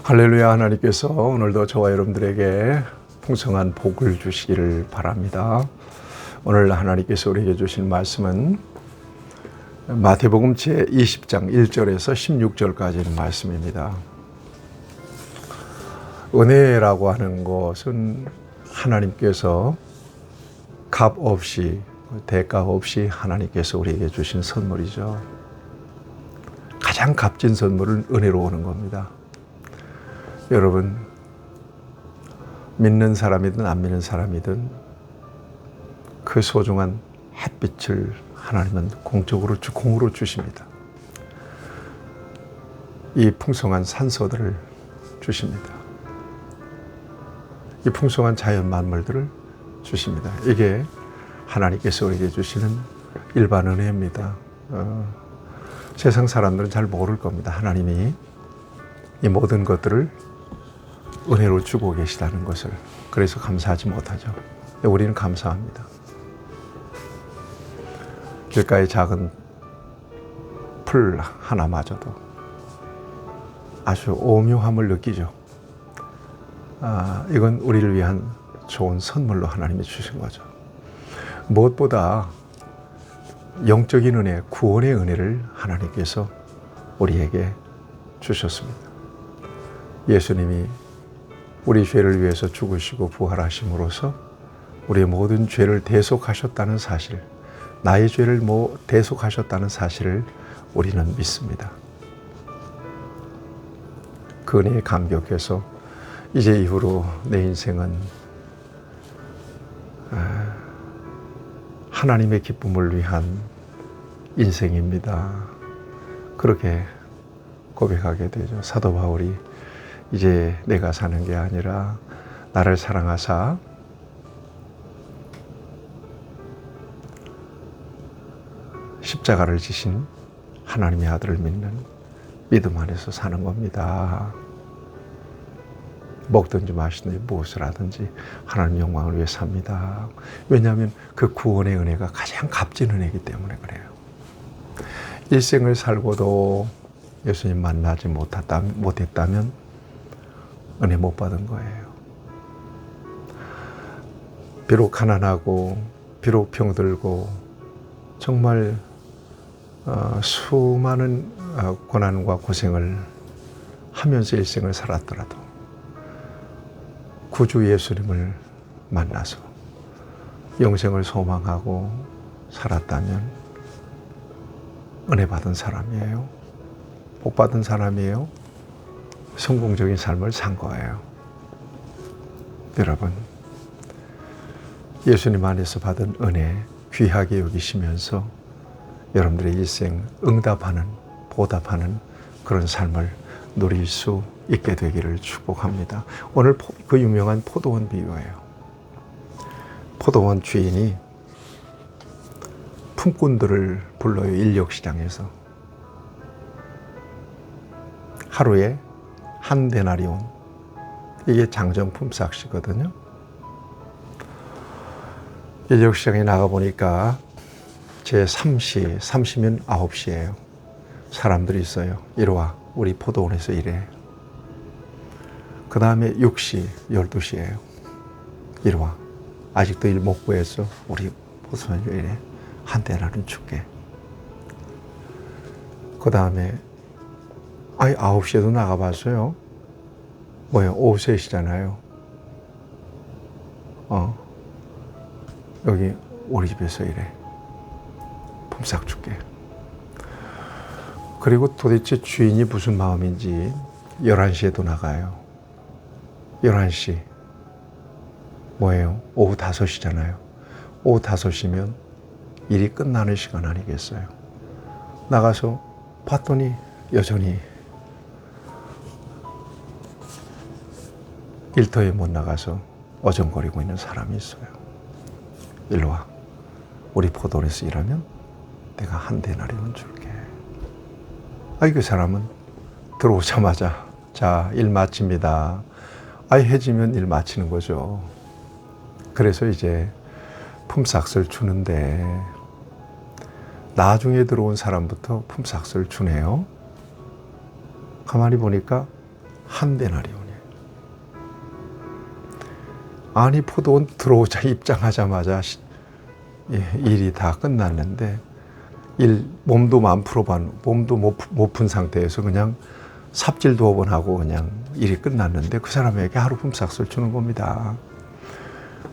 할렐루야. 하나님께서 오늘도 저와 여러분들에게 풍성한 복을 주시기를 바랍니다. 오늘 하나님께서 우리에게 주신 말씀은 마태복음 제20장 1절에서 16절까지의 말씀입니다. 은혜라고 하는 것은 하나님께서 값 없이, 대가 없이 하나님께서 우리에게 주신 선물이죠. 가장 값진 선물은 은혜로 오는 겁니다. 여러분, 믿는 사람이든 안 믿는 사람이든 그 소중한 햇빛을 하나님은 공으로 주십니다. 이 풍성한 산소들을 주십니다. 이 풍성한 자연 만물들을 주십니다. 이게 하나님께서 우리에게 주시는 일반 은혜입니다. 세상 사람들은 잘 모를 겁니다. 하나님이 이 모든 것들을 은혜로 주고 계시다는 것을. 그래서 감사하지 못하죠. 우리는 감사합니다. 길가의 작은 풀 하나마저도 아주 오묘함을 느끼죠. 이건 우리를 위한 좋은 선물로 하나님이 주신 거죠. 무엇보다 영적인 은혜, 구원의 은혜를 하나님께서 우리에게 주셨습니다. 예수님이 우리 죄를 위해서 죽으시고 부활하심으로써 우리의 모든 죄를 대속하셨다는 사실, 나의 죄를 대속하셨다는 사실을 우리는 믿습니다. 그 은혜에 감격해서 이제 이후로 내 인생은 하나님의 기쁨을 위한 인생입니다. 그렇게 고백하게 되죠. 사도 바울이 이제 내가 사는 게 아니라 나를 사랑하사 십자가를 지신 하나님의 아들을 믿는 믿음 안에서 사는 겁니다. 먹든지 마시든지 무엇을 하든지 하나님 영광을 위해 삽니다. 왜냐하면 그 구원의 은혜가 가장 값진 은혜이기 때문에 그래요. 일생을 살고도 예수님 만나지 못했다면 은혜 못 받은 거예요. 비록 가난하고 비록 병들고 정말 수많은 고난과 고생을 하면서 일생을 살았더라도 구주 예수님을 만나서 영생을 소망하고 살았다면 은혜 받은 사람이에요. 복 받은 사람이에요. 성공적인 삶을 산 거예요. 여러분, 예수님 안에서 받은 은혜 귀하게 여기시면서 여러분들의 일생 응답하는, 보답하는 그런 삶을 누릴 수 있게 되기를 축복합니다. 오늘 그 유명한 포도원 비유예요. 포도원 주인이 품꾼들을 불러요. 인력시장에서. 하루에 한 데나리온, 이게 장정품 싹시거든요. 인력시장에 나가보니까 제3시, 3시면 9시예요. 사람들이 있어요. 이리 와, 우리 포도원에서 일해. 그 다음에 6시, 12시예요. 이리 와, 아직도 일 못 구했어. 우리 포도원에서 일해. 한 데나리온 줄게. 그 다음에 9시에도 나가봤어요. 뭐예요? 오후 3시잖아요. 여기 우리 집에서 일해. 품삯 줄게. 그리고 도대체 주인이 무슨 마음인지 11시에도 나가요. 11시. 뭐예요? 오후 5시잖아요. 오후 5시면 일이 끝나는 시간 아니겠어요? 나가서 봤더니 여전히 일터에 못 나가서 어정거리고 있는 사람이 있어요. 일로 와. 우리 포도원에서 일하면 내가 한 데나리온 줄게. 그 사람은 들어오자마자 자, 일 마칩니다. 해지면 일 마치는 거죠. 그래서 이제 품삯을 주는데 나중에 들어온 사람부터 품삯을 주네요. 가만히 보니까 한 데나리온이에요. 아니 포도원 들어오자 입장하자마자 일이 다 끝났는데 몸도 만 풀어반 몸도 못 푼 상태에서 그냥 삽질 2번 하고 그냥 일이 끝났는데 그 사람에게 하루 품삯을 주는 겁니다.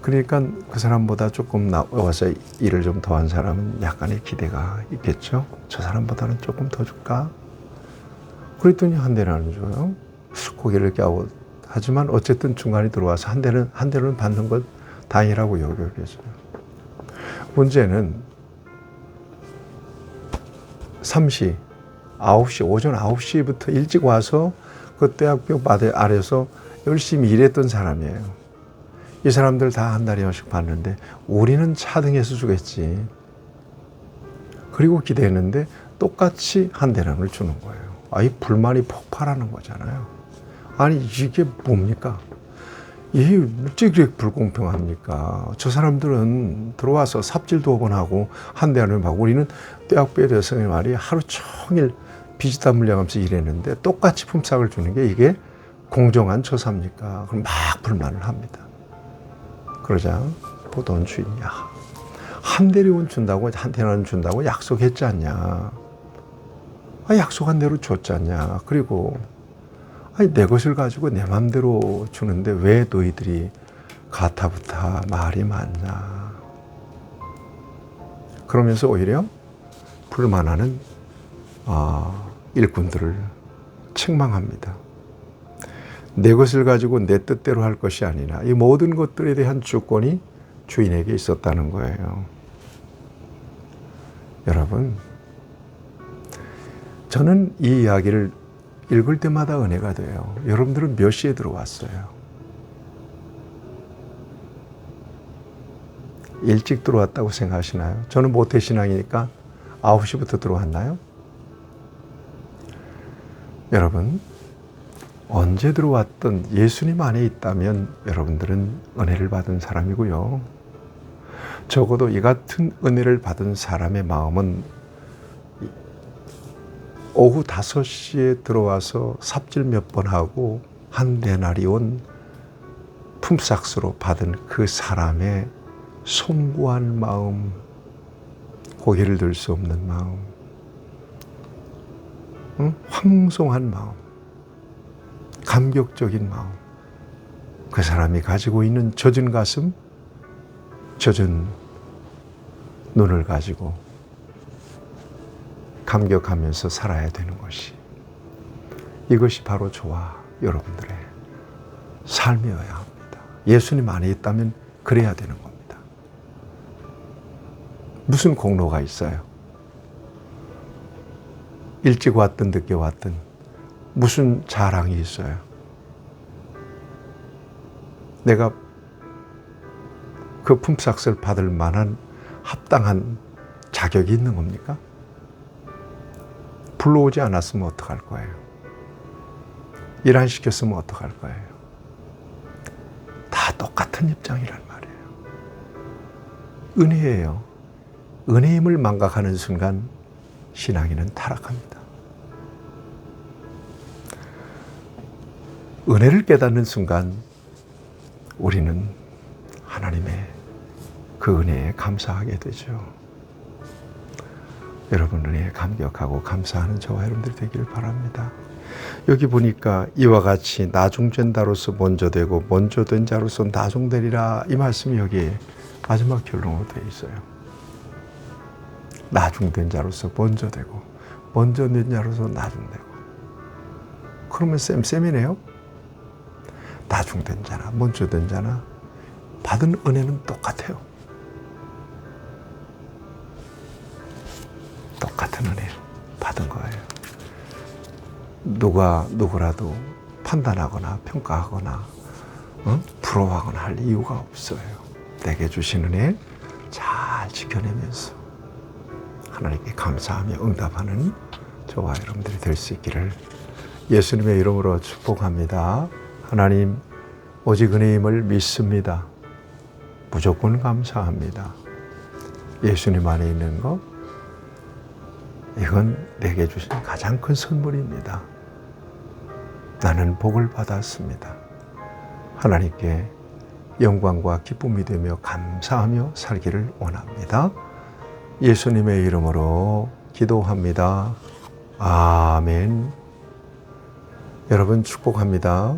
그러니까 그 사람보다 조금 나와서 일을 좀 더 한 사람은 약간의 기대가 있겠죠. 저 사람보다는 조금 더 줄까? 그랬더니 한 대는 줘요. 고개를 갸우 하지만 어쨌든 중간에 들어와서 한 대는 받는 것 다행이라고 여겨겠어요. 문제는 3시, 9시, 오전 9시부터 일찍 와서 그 대학교 아래에서 열심히 일했던 사람이에요. 이 사람들 다 한 달에 원씩 받는데 우리는 차등해서 주겠지. 그리고 기대했는데 똑같이 한 대량을 주는 거예요. 이 불만이 폭발하는 거잖아요. 아니 이게 뭡니까? 이게 어찌 불공평합니까? 저 사람들은 들어와서 삽질 2번 하고 한 대량을 받고 우리는 대학교에 대해서는 말이 하루 종일 비지다 물려가면서 일했는데 똑같이 품삯을 주는 게 이게 공정한 처사입니까? 그럼 막 불만을 합니다. 그러자 보던 주인이 한 대리온 준다고 한 대리온 준다고 약속했지 않냐? 약속한 대로 줬지 않냐? 그리고 내 것을 가지고 내 맘대로 주는데 왜 너희들이 가타부타 말이 많냐? 그러면서 오히려 불만하는 일꾼들을 책망합니다. 내 것을 가지고 내 뜻대로 할 것이 아니라 이 모든 것들에 대한 주권이 주인에게 있었다는 거예요. 여러분, 저는 이 이야기를 읽을 때마다 은혜가 돼요. 여러분들은 몇 시에 들어왔어요? 일찍 들어왔다고 생각하시나요? 저는 모태신앙이니까 9시부터 들어왔나요? 여러분, 언제 들어왔던 예수님 안에 있다면 여러분들은 은혜를 받은 사람이고요. 적어도 이 같은 은혜를 받은 사람의 마음은 오후 5시에 들어와서 삽질 몇 번 하고 한 데나리온 품삯으로 받은 그 사람의 송구한 마음, 고개를 들 수 없는 마음, 황송한 마음, 감격적인 마음, 그 사람이 가지고 있는 젖은 가슴, 젖은 눈을 가지고 감격하면서 살아야 되는 것이, 이것이 바로 저와 여러분들의 삶이어야 합니다. 예수님 안에 있다면 그래야 되는 겁니다. 무슨 공로가 있어요? 일찍 왔든 늦게 왔든 무슨 자랑이 있어요? 내가 그 품삯을 받을 만한 합당한 자격이 있는 겁니까? 불러오지 않았으면 어떡할 거예요? 일 안 시켰으면 어떡할 거예요? 다 똑같은 입장이란 말이에요. 은혜예요. 은혜임을 망각하는 순간 신앙인은 타락합니다. 은혜를 깨닫는 순간 우리는 하나님의 그 은혜에 감사하게 되죠. 여러분 은혜에 감격하고 감사하는 저와 여러분들이 되기를 바랍니다. 여기 보니까 이와 같이 나중된 자로서 먼저 되고 먼저 된 자로서 나중되리라, 이 말씀이 여기 마지막 결론으로 되어 있어요. 나중된 자로서 먼저 되고 먼저 된 자로서 나중되고. 그러면 쌤이네요. 나중된 자나 먼저 된 자나 받은 은혜는 똑같아요. 똑같은 은혜 받은 거예요. 누구라도 판단하거나 평가하거나 부러워하거나 할 이유가 없어요. 내게 주신 은혜 잘 지켜내면서 하나님께 감사하며 응답하는 저와 여러분들이 될 수 있기를 예수님의 이름으로 축복합니다. 하나님, 오직 은혜임을 믿습니다. 무조건 감사합니다. 예수님 안에 있는 것, 이건 내게 주신 가장 큰 선물입니다. 나는 복을 받았습니다. 하나님께 영광과 기쁨이 되며 감사하며 살기를 원합니다. 예수님의 이름으로 기도합니다. 아멘. 여러분 축복합니다.